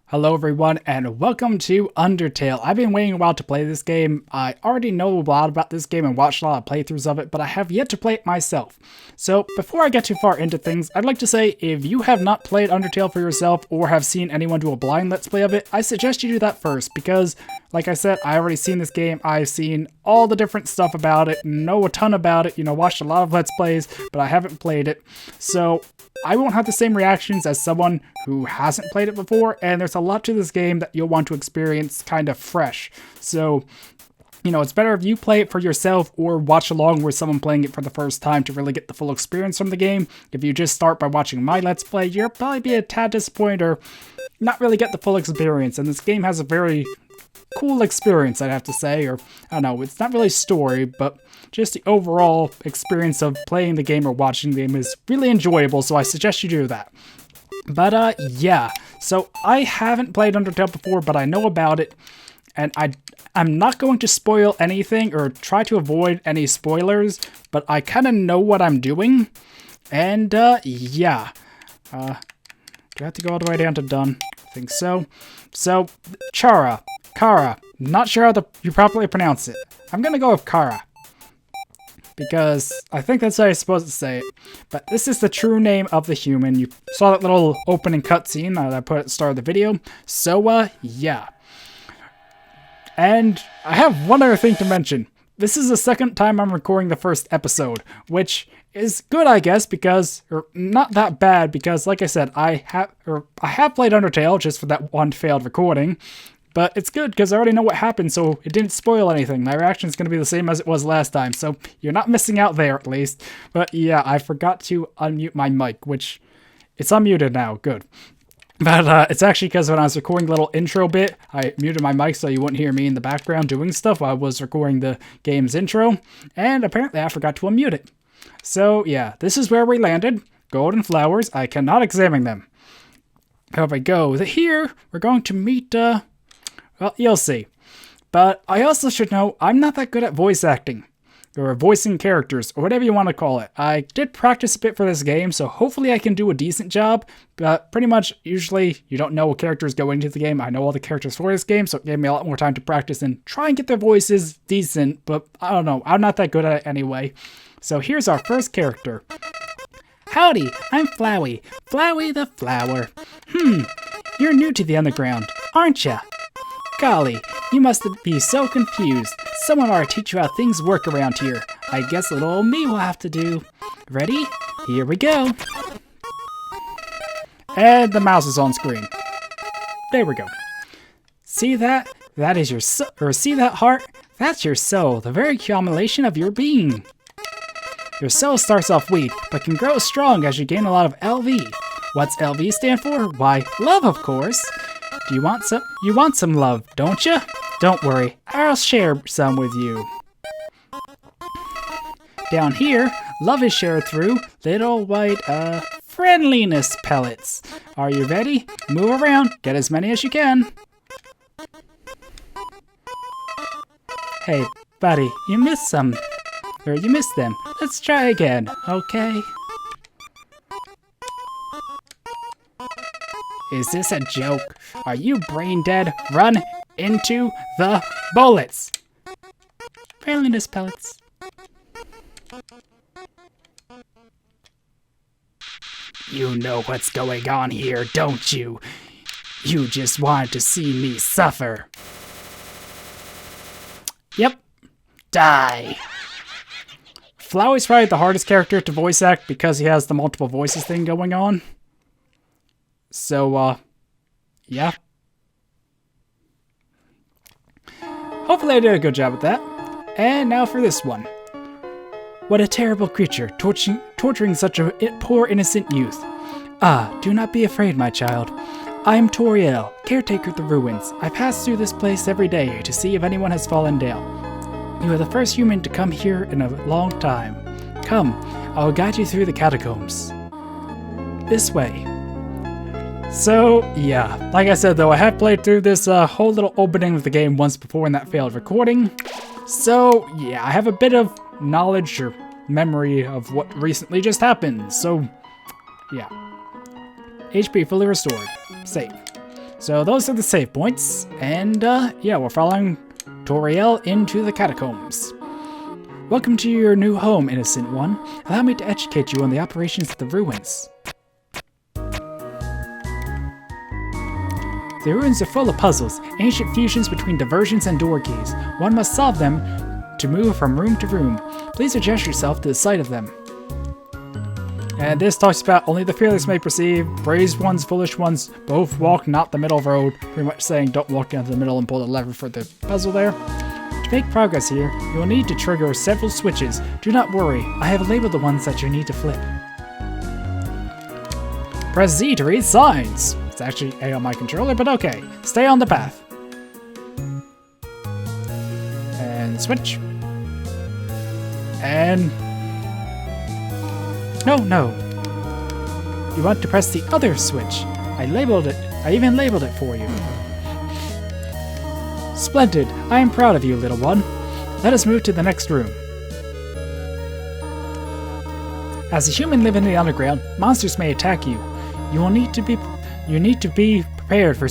Hello everyone and welcome to Undertale. I've been waiting a while to play this game. I already know a lot about this game and watched a lot of playthroughs of it, but I have yet to play it myself. So before I get too far into things, I'd like to say if you have not played Undertale for yourself or have seen anyone do a blind let's play of it, I suggest you do that first because, like I said, I already seen this game. I've seen all the different stuff about it, know a ton about it, watched a lot of let's plays, but I haven't played it. So I won't have the same reactions as someone who hasn't played it before, and there's a lot to this game that you'll want to experience kind of fresh. So, it's better if you play it for yourself or watch along with someone playing it for the first time to really get the full experience from the game. If you just start by watching my Let's Play, you'll probably be a tad disappointed or not really get the full experience, and this game has a very cool experience, I'd have to say, or I don't know, it's not really story, but just the overall experience of playing the game or watching the game is really enjoyable, so I suggest you do that. But yeah, so I haven't played Undertale before, but I know about it, and I'm not going to spoil anything or try to avoid any spoilers, but I kind of know what I'm doing, and yeah. Do I have to go all the way down to done? I think so. So, Kara, not sure how you properly pronounce it. I'm gonna go with Kara, because I think that's how you're supposed to say it. But this is the true name of the human. You saw that little opening cutscene that I put at the start of the video. So, yeah. And I have one other thing to mention. This is the second time I'm recording the first episode, which is good, I guess, because, or not that bad, because, like I said, I have played Undertale just for that one failed recording. But it's good because I already know what happened, so it didn't spoil anything. My reaction is going to be the same as it was last time, so you're not missing out there at least. But yeah, I forgot to unmute my mic, which it's unmuted now. Good. But it's actually because when I was recording the little intro bit, I muted my mic so you wouldn't hear me in the background doing stuff while I was recording the game's intro, and apparently I forgot to unmute it. So yeah, this is where we landed. Golden flowers. I cannot examine them. Here we go. Here, we're going to meet, well, you'll see. But I also should know, I'm not that good at voice acting, or voicing characters, or whatever you want to call it. I did practice a bit for this game, so hopefully I can do a decent job, but pretty much, usually, you don't know what characters go into the game. I know all the characters for this game, so it gave me a lot more time to practice and try and get their voices decent, but I don't know, I'm not that good at it anyway. So here's our first character. Howdy, I'm Flowey. Flowey the flower. You're new to the underground, aren't ya? Golly, you must be so confused. Someone ought to teach you how things work around here. I guess little old me will have to do. Ready? Here we go. And the mouse is on screen. There we go. See that? That is your soul. Or see that heart? That's your soul, the very accumulation of your being. Your soul starts off weak, but can grow strong as you gain a lot of LV. What's LV stand for? Why, love, of course. Do you want some? You want some love, don't you? Don't worry, I'll share some with you. Down here, love is shared through little white, friendliness pellets. Are you ready? Move around, get as many as you can. Hey, buddy, you missed some. Or you missed them. Let's try again, okay? Is this a joke? Are you brain dead? Run into the bullets! Friendliness pellets. You know what's going on here, don't you? You just wanted to see me suffer. Yep. Die. Flowey's probably the hardest character to voice act because he has the multiple voices thing going on. So, yeah. Hopefully I did a good job with that. And now for this one. What a terrible creature, torturing such a poor innocent youth. Ah, do not be afraid, my child. I am Toriel, caretaker of the ruins. I pass through this place every day to see if anyone has fallen down. You are the first human to come here in a long time. Come, I will guide you through the catacombs. This way. So, yeah, like I said though, I have played through this whole little opening of the game once before and that failed recording. So, yeah, I have a bit of knowledge or memory of what recently just happened. So, yeah. HP fully restored. Save. So those are the save points, and yeah, we're following Toriel into the catacombs. Welcome to your new home, innocent one. Allow me to educate you on the operations of the ruins. The ruins are full of puzzles, ancient fusions between diversions and door keys. One must solve them to move from room to room. Please adjust yourself to the sight of them. And this talks about only the fearless may perceive, brave ones, foolish ones, both walk not the middle road, pretty much saying don't walk into the middle and pull the lever for the puzzle there. To make progress here, you will need to trigger several switches. Do not worry, I have labeled the ones that you need to flip. Press Z to read signs. It's actually A on my controller, but okay. Stay on the path. And switch. And... No. You want to press the other switch. I even labeled it for you. Splendid. I am proud of you, little one. Let us move to the next room. As a human living in the underground, monsters may attack you. You need to be prepared for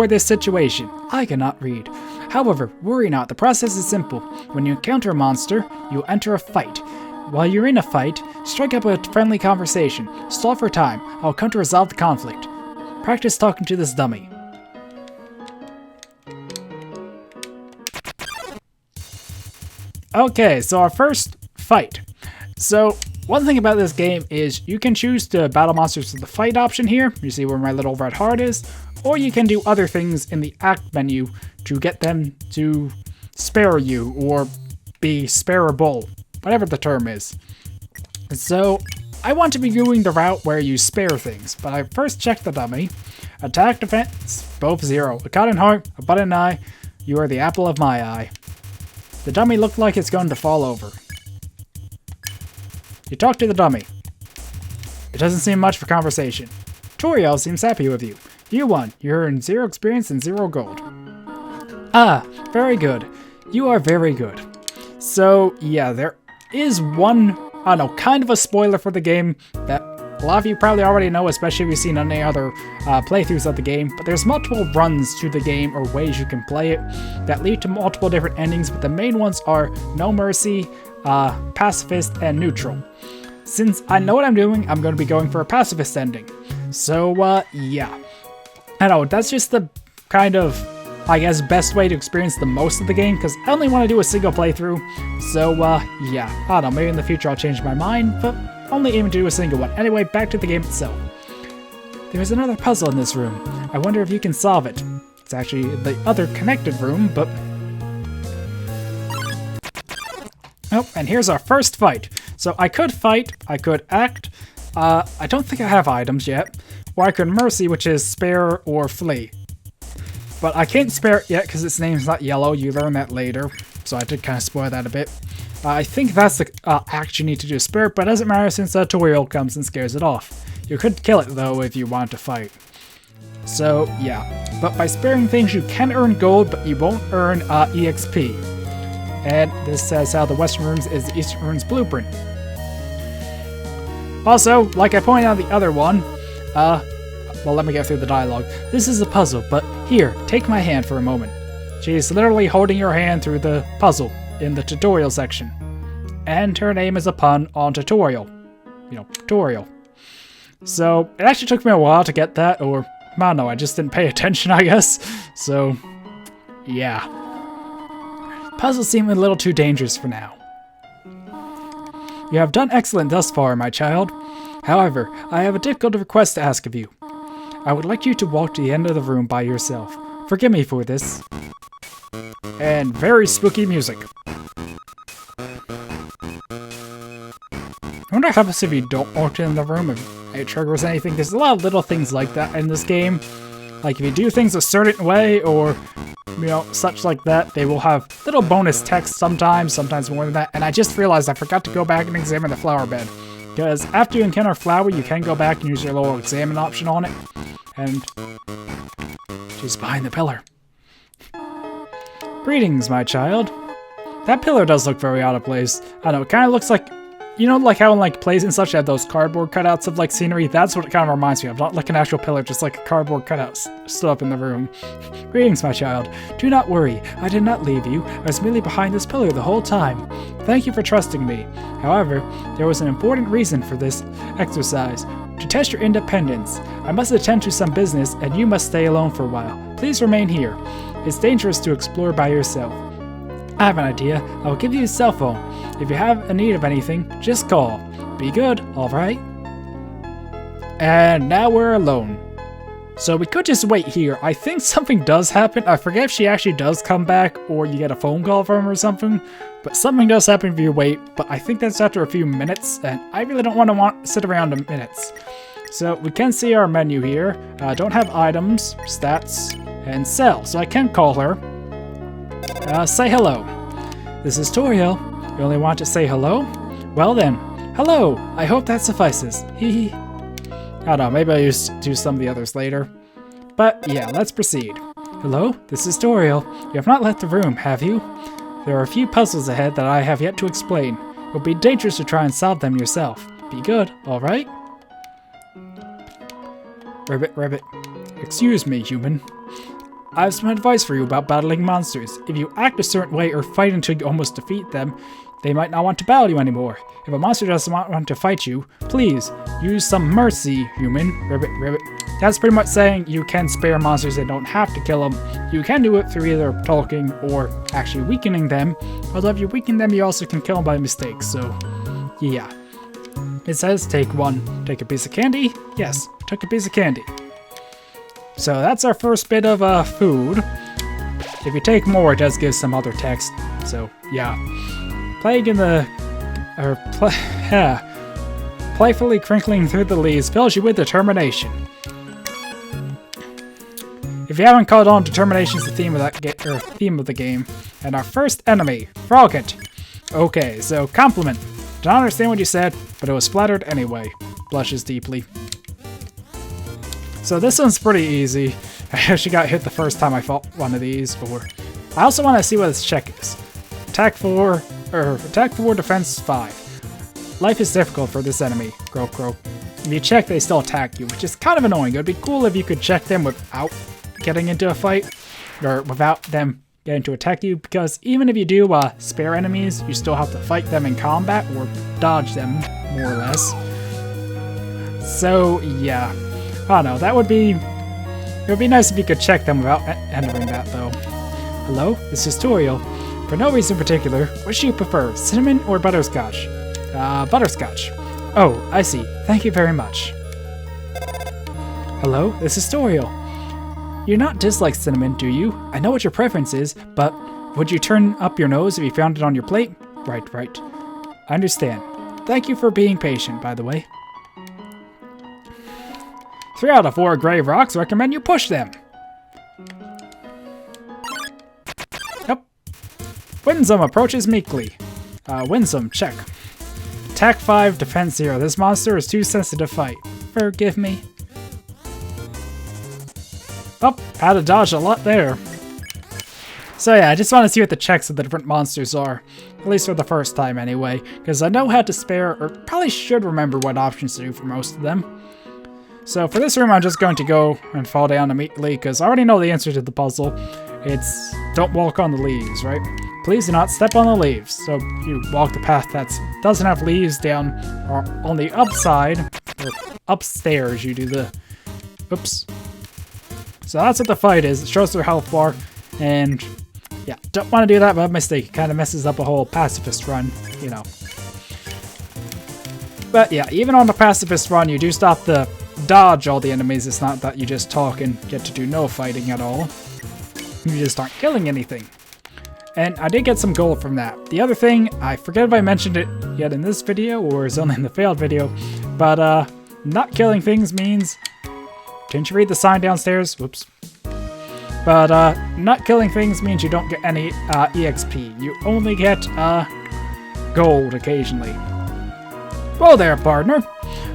this situation. I cannot read. However, worry not. The process is simple. When you encounter a monster, you enter a fight. While you're in a fight, strike up a friendly conversation. Stall for time. I'll come to resolve the conflict. Practice talking to this dummy. Okay, so our first fight. So, one thing about this game is you can choose to battle monsters with the fight option here. You see where my little red heart is. Or you can do other things in the act menu to get them to spare you or be spareable. Whatever the term is. So, I want to be doing the route where you spare things, but I first checked the dummy. Attack, defense, both 0. A cotton heart, a button eye, you are the apple of my eye. The dummy looked like it's going to fall over. You talk to the dummy. It doesn't seem much for conversation. Toriel seems happy with you. You won. You earned 0 experience and 0 gold. Ah, very good. You are very good. So, yeah, there is one, I don't know, kind of a spoiler for the game that a lot of you probably already know, especially if you've seen any other playthroughs of the game, but there's multiple runs to the game or ways you can play it that lead to multiple different endings, but the main ones are No Mercy, Pacifist, and Neutral. Since I know what I'm doing, I'm going to be going for a Pacifist ending. So, yeah. I know, that's just the kind of, I guess, best way to experience the most of the game, because I only want to do a single playthrough. So, yeah, I don't know, maybe in the future I'll change my mind, but only aiming to do a single one. Anyway, back to the game itself. There's another puzzle in this room. I wonder if you can solve it. It's actually the other connected room, but... Oh, and here's our first fight. So I could fight, I could act, I don't think I have items yet, or I could mercy, which is spare or flee. But I can't spare it yet because its name's not yellow, you learn that later, so I did kind of spoil that a bit. I think that's the act you need to do, spare it, but it doesn't matter since a tutorial comes and scares it off. You could kill it though if you want to fight. So yeah, but by sparing things you can earn gold, but you won't earn EXP. And this says how the Western Rooms is the Eastern Rooms blueprint. Also, like I pointed out the other one, well, let me get through the dialogue. This is a puzzle, but here, take my hand for a moment. She's literally holding your hand through the puzzle in the tutorial section. And her name is a pun on tutorial. You know, tutorial. So, it actually took me a while to get that, or, I don't know, I just didn't pay attention, I guess. So, yeah. Puzzles seem a little too dangerous for now. You have done excellent thus far, my child. However, I have a difficult request to ask of you. I would like you to walk to the end of the room by yourself. Forgive me for this. And very spooky music. I wonder what happens if you don't walk in the room, if it triggers anything. There's a lot of little things like that in this game. Like if you do things a certain way or, you know, such like that, they will have little bonus text sometimes more than that. And I just realized I forgot to go back and examine the flower bed. Because after you encounter a flower, you can go back and use your little examine option on it. And she's behind the pillar. Greetings, my child. That pillar does look very out of place. I know, it kind of looks like, you know, like how in like plays and such, you have those cardboard cutouts of like scenery. That's what it kind of reminds me of. Not like an actual pillar, just like a cardboard cutout stood up in the room. Greetings, my child. Do not worry. I did not leave you. I was merely behind this pillar the whole time. Thank you for trusting me. However, there was an important reason for this exercise. To test your independence. I must attend to some business and you must stay alone for a while. Please remain here. It's dangerous to explore by yourself. I have an idea. I will give you a cell phone. If you have a need of anything, just call. Be good, alright? And now we're alone. So we could just wait here. I think something does happen. I forget if she actually does come back or you get a phone call from her or something. But something does happen if you wait. But I think that's after a few minutes. And I really don't want to sit around in minutes. So we can see our menu here. Don't have items, stats, and sell. So I can call her. Say hello. This is Toriel. You only want to say hello? Well then, hello. I hope that suffices. Hee hee. I don't know, maybe I'll do some of the others later. But yeah, let's proceed. Hello, this is Toriel. You have not left the room, have you? There are a few puzzles ahead that I have yet to explain. It would be dangerous to try and solve them yourself. Be good, alright? Ribbit. Excuse me, human. I have some advice for you about battling monsters. If you act a certain way or fight until you almost defeat them, they might not want to battle you anymore. If a monster doesn't want to fight you, please use some mercy, human. Ribbit. That's pretty much saying you can spare monsters and don't have to kill them. You can do it through either talking or actually weakening them. Although if you weaken them, you also can kill them by mistake, so yeah. It says take one. Take a piece of candy? Yes, took a piece of candy. So that's our first bit of food. If you take more, it does give some other text. So yeah, playfully crinkling through the leaves fills you with determination. If you haven't caught on, determination is the theme of the game. And our first enemy, Frogget. Okay, so compliment. Don't understand what you said, but it was flattered anyway. Blushes deeply. So this one's pretty easy. I actually got hit the first time I fought one of these. I also want to see what this check is. Attack 4, defense 5. Life is difficult for this enemy. Croak. If you check, they still attack you, which is kind of annoying. It would be cool if you could check them without getting into a fight, or without them getting to attack you, because even if you do spare enemies, you still have to fight them in combat, or dodge them, more or less. So, yeah. I don't know, it would be nice if you could check them without entering that, though. Hello, this is Toriel. For no reason particular, which do you prefer, cinnamon or butterscotch? Butterscotch. Oh, I see. Thank you very much. Hello, this is Toriel. You're not dislike cinnamon, do you? I know what your preference is, but would you turn up your nose if you found it on your plate? Right. I understand. Thank you for being patient, by the way. 3 out of 4 gray rocks recommend you push them. Yep. Winsome approaches meekly. Winsome, check. Attack 5, defense 0. This monster is too sensitive to fight. Forgive me. Oh, had to dodge a lot there. So yeah, I just want to see what the checks of the different monsters are. At least for the first time anyway. Because I know how to spare, or probably should remember what options to do for most of them. So for this room, I'm just going to go and fall down immediately, because I already know the answer to the puzzle. It's don't walk on the leaves, right? Please do not step on the leaves. So you walk the path that doesn't have leaves down, or on the upside, or upstairs, you do the, oops. So that's what the fight is. It shows their health bar, and yeah, don't want to do that by mistake. It kind of messes up a whole pacifist run, you know. But yeah, even on the pacifist run, you do stop to dodge all the enemies. It's not that you just talk and get to do no fighting at all. You just aren't killing anything. And I did get some gold from that. The other thing, I forget if I mentioned it yet in this video or is only in the failed video, but not killing things means... Didn't you read the sign downstairs? Whoops. But not killing things means you don't get any EXP. You only get gold occasionally. Whoa there, partner.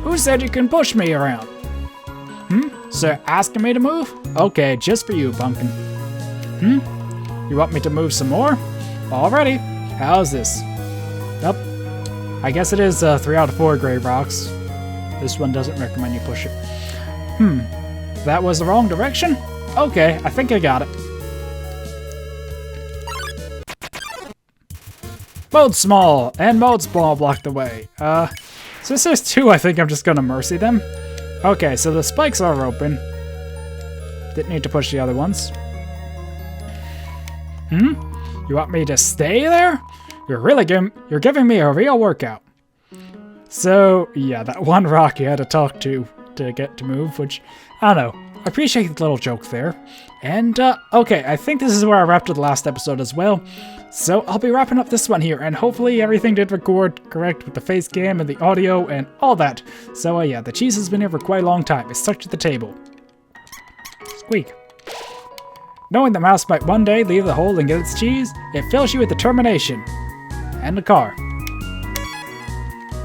Who said you can push me around? So asking me to move? Okay, just for you, Pumpkin. You want me to move some more? Alrighty. How's this? Nope. I guess it is 3 out of 4 gray rocks. This one doesn't recommend you push it. That was the wrong direction? Okay, I think I got it. Mode small and mode small blocked the way. Since there's 2, I think I'm just gonna mercy them. Okay, so the spikes are open. Didn't need to push the other ones. You want me to stay there? You're giving me a real workout. So, yeah, that one rock you had to talk to get to move, which, I don't know. I appreciate the little joke there. And, okay, I think this is where I wrapped up the last episode as well. So, I'll be wrapping up this one here, and hopefully everything did record correct with the face cam and the audio and all that. So, yeah, the cheese has been here for quite a long time. It's stuck to the table. Squeak. Knowing the mouse might one day leave the hole and get its cheese, it fills you with determination. And a car.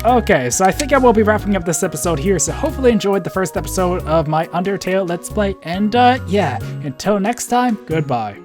Okay, so I think I will be wrapping up this episode here, so hopefully you enjoyed the first episode of my Undertale Let's Play, and yeah, until next time, goodbye.